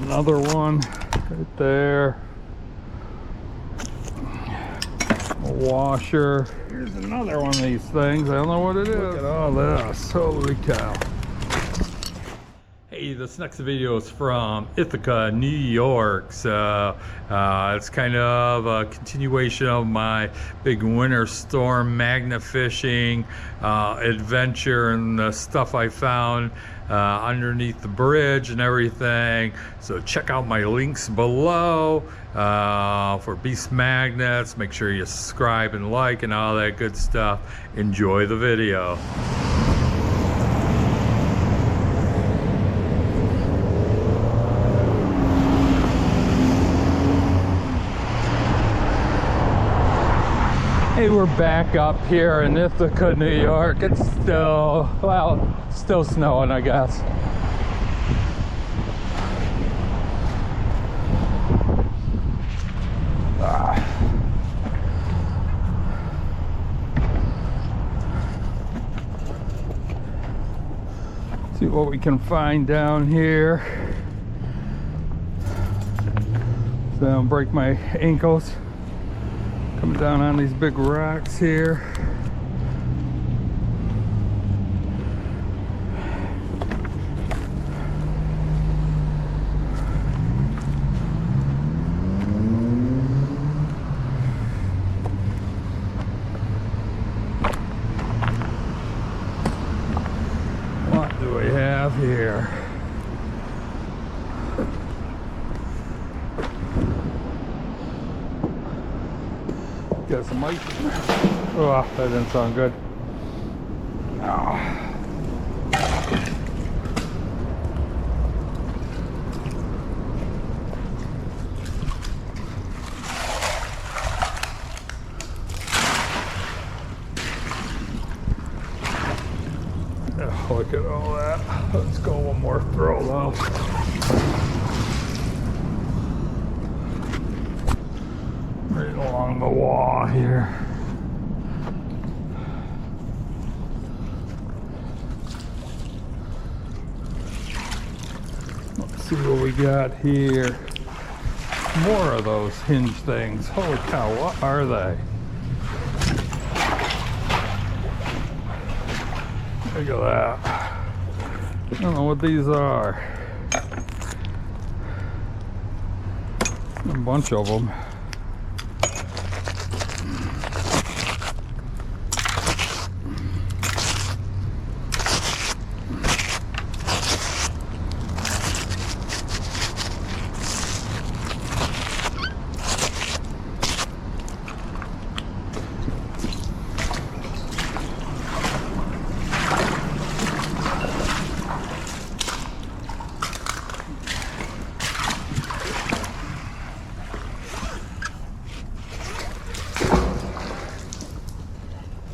Another one right there. A washer. Here's another one of these things. I don't know what it is. Look at all this. Holy cow. Hey, this next video is from Ithaca, New York. So it's kind of a continuation of my big winter storm magnet fishing adventure and the stuff I found underneath the bridge and everything. So check out my links below for beast magnets. Make sure you subscribe and like and all that good stuff. Enjoy the video. Hey, we're back up here in Ithaca, New York. It's still, well, still snowing, I guess. See what we can find down here. So I don't break my ankles. Coming down on these big rocks here. What do we have here? Got some ice in there. Oh, that didn't sound good. Oh. Oh, look at all that. Let's go one more throw though. Right along the wall here. Let's see what we got here. More of those hinge things. Holy cow, what are they? Look at that. I don't know what these are. A bunch of them.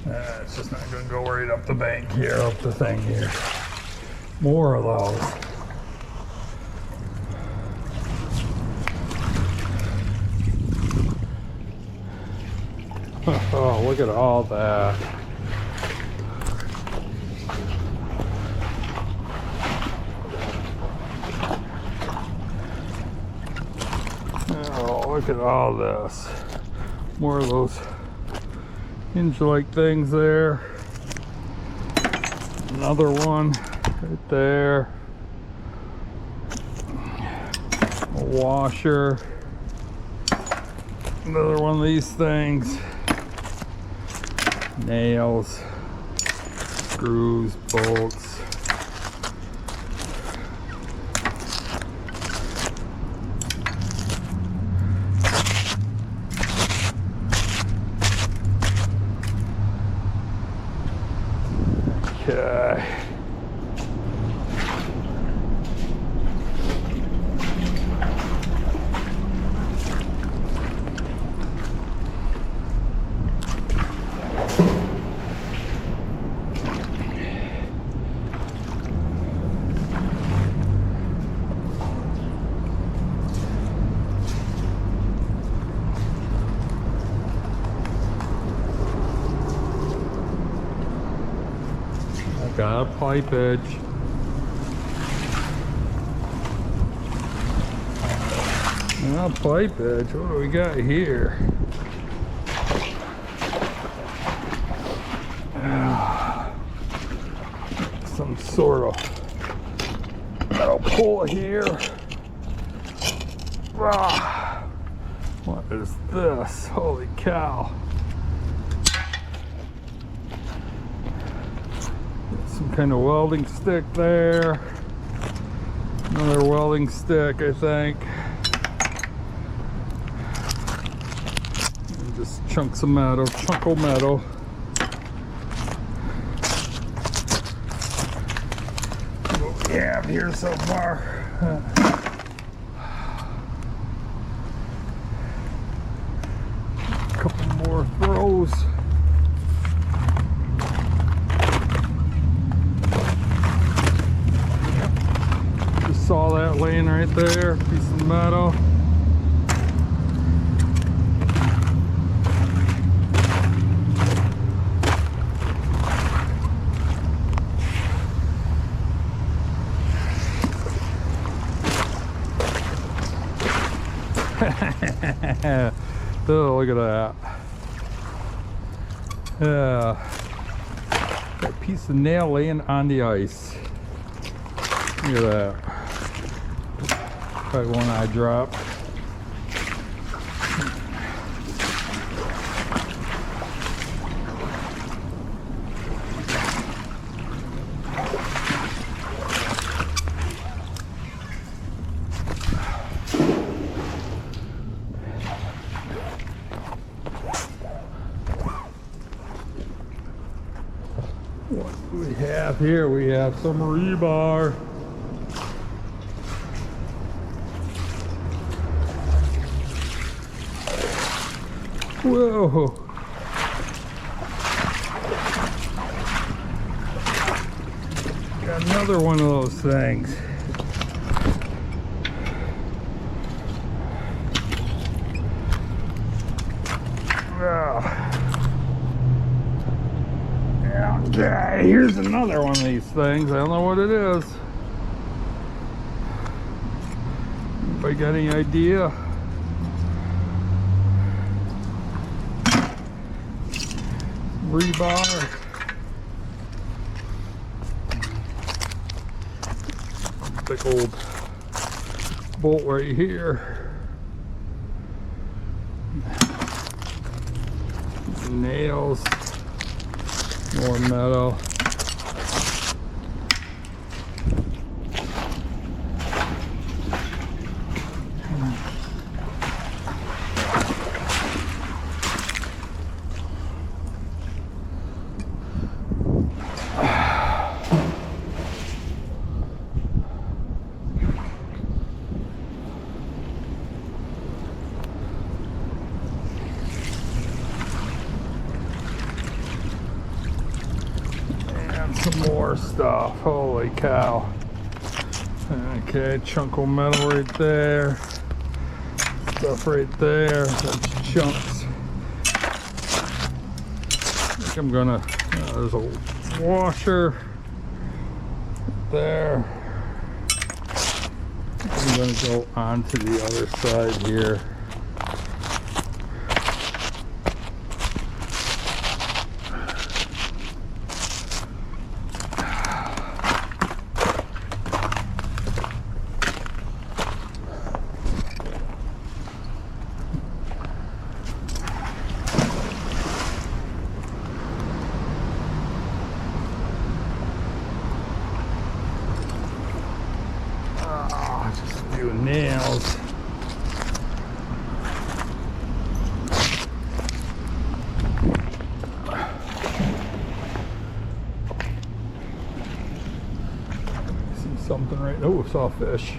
It's just not going to go right up the bank here, up the thing here. More of those. Oh, look at all that. Oh, look at all this. More of those hinge-like things there. Another one right there. A washer. Another one of these things. Nails, screws, bolts. Okay. Got a pipe edge. Well, pipe edge. What do we got here? Some sort of metal pull here. What is this? Holy cow. Some kind of welding stick there. Another welding stick, I think. And just chunks of metal, chunk of metal. What we have here so far. A couple more throws. Saw that laying right there, piece of metal. Oh, look at that. That piece of nail laying on the ice. Look at that. Probably one I dropped. What do we have here? We have some rebar. Whoa. Got another one of those things. Okay, here's another one of these things. I don't know what it is. Anybody got any idea? Rebar. Big old bolt right here. Some nails. More metal. Some more stuff. Holy cow. Okay, chunk of metal right there. Stuff right there. That's chunks. I think I'm gonna, there's a washer there. I'm gonna go on to the other side here. Just a few nails. See something right. Oh, saw a fish.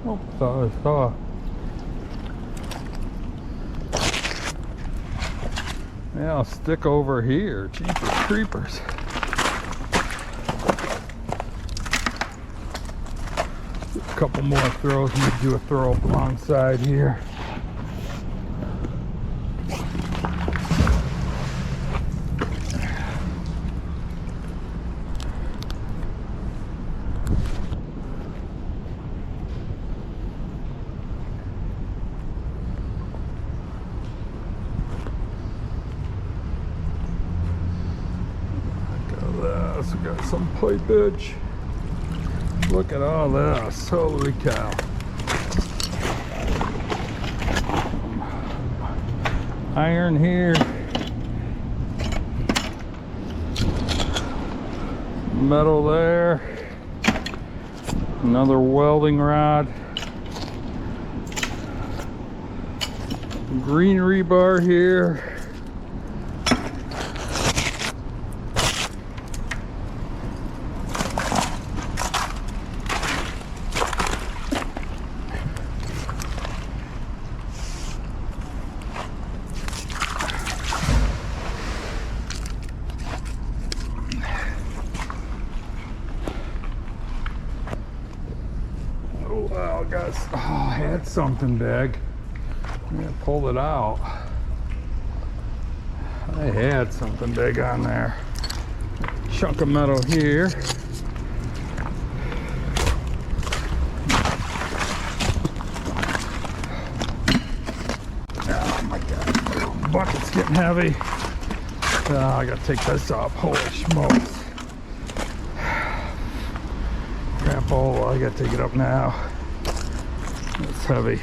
Oh, saw. Yeah, I'll stick over here. Jeepers creepers. A couple more throws. I'm gonna do a throw up alongside here. clay bitch. Look at all this, holy cow. Iron here. Metal there. Another welding rod. Green rebar here. Oh wow, guys. Oh, I had something big. I'm gonna pull it out. I had something big on there. Chunk of metal here. Oh my god, bucket's getting heavy. Oh, I gotta take this off. Holy smokes. Grandpa, I gotta take it up now. It's heavy.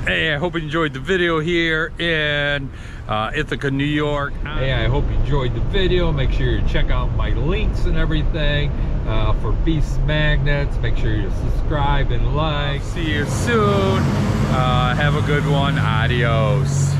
Hey, I hope you enjoyed the video here in Ithaca, New York. Hey, I hope you enjoyed the video. Make sure you check out my links and everything for Beast Magnets. Make sure you subscribe and like. See you soon. Have a good one. Adios.